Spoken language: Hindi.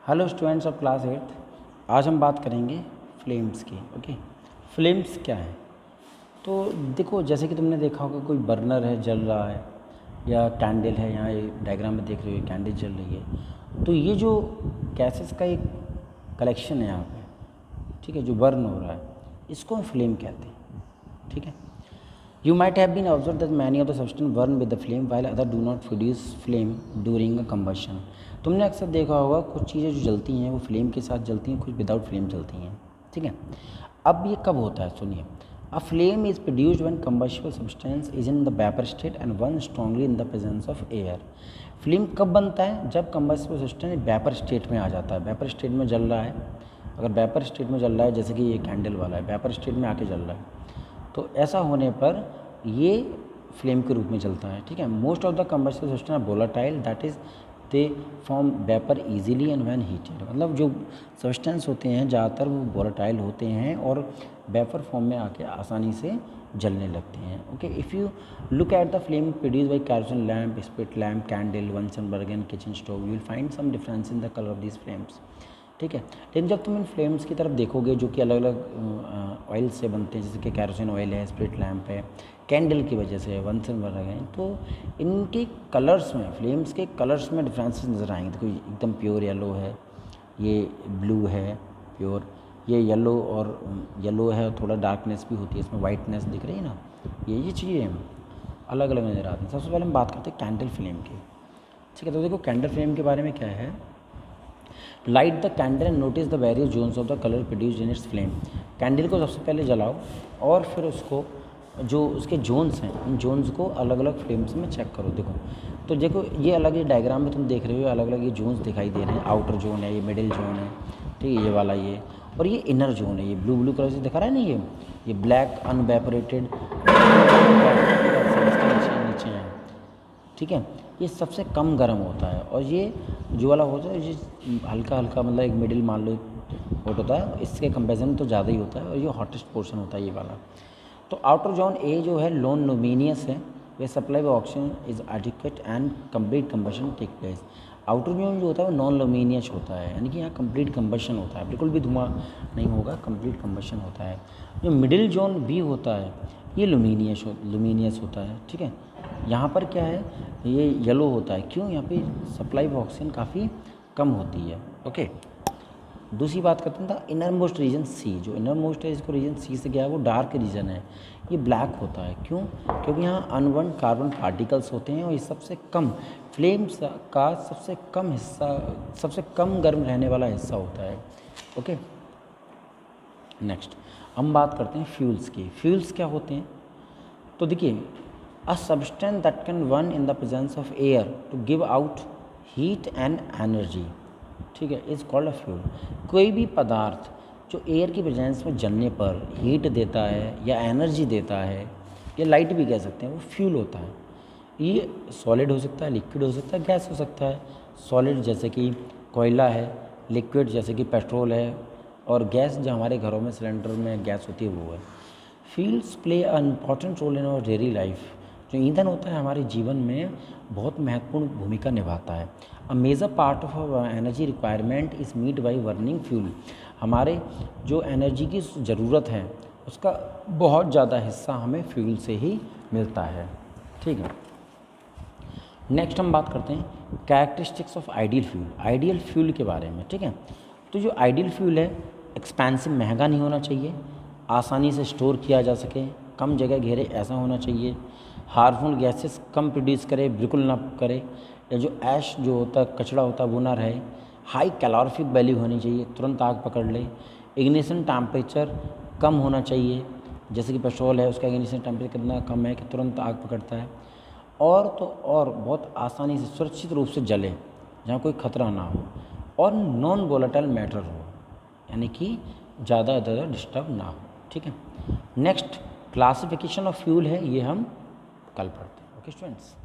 Hello students of class 8th। आज हम बात करेंगे फ्लेम्स की। ओके, फ्लेम्स क्या है? तो देखो, जैसे कि तुमने देखा होगा कोई बर्नर है, जल रहा है, या कैंडल है। यहाँ ये डायग्राम में देख रहे हो, कैंडल जल रही है। तो ये जो गैसेस का एक कलेक्शन है यहाँ पे, ठीक है, जो बर्न हो रहा है, इसको हम फ्लेम कहते हैं। ठीक है, You might have been observed that many of the substances burn with the flame while others do not produce flame during a combustion। तुमने अक्सर देखा होगा कुछ चीज़ें जो जलती हैं वो फ्लेम के साथ जलती हैं, कुछ विदाउट फ्लेम जलती हैं। ठीक है, अब ये कब होता है सुनिए। अ flame is produced when combustible substance is in the vapor state and burns strongly in the presence of air। Flame कब बनता है? जब combustible substance वेपर स्टेट में आ जाता है। वेपर स्टेट में जल रहा है, अगर वेपर स्टेट में जल रहा है, जैसे कि ये कैंडल वाला है, वेपर स्टेट में आके जल रहा है, तो ऐसा होने पर ये फ्लेम के रूप में चलता है। ठीक है, most of the combustible substance are volatile, that is they form vapour easily and when heated. मतलब जो सब्सटेंस होते हैं ज़्यादातर वो वोलेटाइल होते हैं और वेपर फॉर्म में आके आसानी से जलने लगते हैं। Okay, if you look at the flame produce by kerosene lamp, spirit lamp, candle, Bunsen burner, kitchen stove, you will find some difference in the colour of these flames. ठीक है, लेकिन जब तुम इन फ्लेम्स की तरफ देखोगे जो कि अलग अलग ऑयल से बनते हैं, जैसे कि कैरोसिन ऑयल है, स्प्रिट लैम्प है, कैंडल की वजह से वंसन बन रहे हैं, तो इनके कलर्स में, फ्लेम्स के कलर्स में डिफरेंसेस नज़र आएंगे। देखो, एकदम प्योर येलो है, ये ब्लू है प्योर, ये येलो और येलो है, थोड़ा डार्कनेस भी होती है इसमें, वाइटनेस दिख रही है ना, ये चीज़ें अलग अलग नज़र आती हैं। सबसे पहले हम बात करते हैं कैंडल फ्लेम की। ठीक है, तो देखो कैंडल फ्लेम के बारे में क्या है। Light the candle and notice the various zones of the colour produced in its flame. Candle को सबसे पहले जलाओ और फिर उसको जो उसके जोन्स हैं, उन जोन्स को अलग अलग फ्लेम्स में चेक करो। देखो ये अलग ही डायग्राम में तुम देख रहे हो, अलग अलग ये जोन्स दिखाई दे रहे हैं। आउटर जोन है, ये मिडिल जोन है, ठीक है, ये वाला ये, और ये इनर जोन है, ये ब्लू ब्लू कलर से दिखा रहा है ना, ये ब्लैक अनवेपोरेटेड नीचे है। ठीक है, ये सबसे कम गर्म होता है, और ये जो वाला होता है ये हल्का हल्का, मतलब एक मिडिल मान लो हॉट होता है, इसके कंपेरिजन तो ज़्यादा ही होता है, और ये हॉटेस्ट पोर्शन होता है ये वाला। तो आउटर जोन ए जो है नॉन लुमिनियस है, way supply of oxygen is adequate and complete combustion take place. Outer zone जो होता है वो नॉन लुमिनियस होता है, यानी कि यहाँ कंप्लीट कंबशन होता है, बिल्कुल भी धुआं नहीं होगा, कंप्लीट कंबशन होता है। जो मिडिल जोन बी होता है ये लुमिनियस होता है। ठीक है, यहाँ पर क्या है, ये येलो होता है। क्यों? यहाँ पे सप्लाई ऑफ ऑक्सीजन काफ़ी कम होती है। ओके, दूसरी बात करते हैं इनर मोस्ट रीजन सी। जो इनर मोस्ट है, इसको रीजन सी से गया है, वो डार्क रीजन है, ये ब्लैक होता है। क्यों? क्योंकि यहाँ अनबर्न्ड कार्बन पार्टिकल्स होते हैं, और ये सबसे कम फ्लेम्स का सबसे कम हिस्सा, सबसे कम गर्म रहने वाला हिस्सा होता है। ओके, नेक्स्ट हम बात करते हैं फ्यूल्स की। फ्यूल्स क्या होते हैं? तो देखिए, a substance that can burn in the presence of air to give out heat and energy, ठीक है, इज़ कॉल्ड अ फ्यूल। कोई भी पदार्थ जो एयर की प्रेजेंस में जलने पर हीट देता है या एनर्जी देता है, या लाइट भी कह सकते हैं, वो फ्यूल होता है। ये सॉलिड हो सकता है, लिक्विड हो सकता है, गैस हो सकता है। सॉलिड जैसे कि कोयला है, लिक्विड जैसे कि पेट्रोल है, और गैस जो हमारे घरों में सिलेंडर में गैस होती है वो है। Fuels play a important role in our daily life. जो ईंधन होता है हमारे जीवन में बहुत महत्वपूर्ण भूमिका निभाता है। A major part of energy requirement is meet by burning fuel. हमारे जो एनर्जी की ज़रूरत है उसका बहुत ज़्यादा हिस्सा हमें फ्यूल से ही मिलता है। ठीक है, नेक्स्ट हम बात करते हैं characteristics of ideal fuel. Ideal fuel के बारे में। ठीक है, तो जो आइडियल फ्यूल है, एक्सपेंसिव, महंगा नहीं होना चाहिए, आसानी से स्टोर किया जा सके, कम जगह घेरे ऐसा होना चाहिए, हार्मफुल गैसेस कम प्रोड्यूस करे, बिल्कुल ना करे, या जो ऐश जो होता है, कचरा होता है, वो ना रहे, हाई कैलोरीफिक वैल्यू होनी चाहिए, तुरंत आग पकड़ ले, इग्निशन टेम्परेचर कम होना चाहिए, जैसे कि पेट्रोल है उसका इग्निशन टेम्परेचर कितना कम है कि तुरंत आग पकड़ता है, और तो और बहुत आसानी से सुरक्षित रूप से जले, जहाँ कोई खतरा ना हो, और नॉन वोलेटाइल मैटर हो, यानी कि ज़्यादा डिस्टर्ब ना हो। ठीक है, नेक्स्ट क्लासिफिकेशन ऑफ फ्यूल है, ये हम कल पढ़ते हैं। Okay students.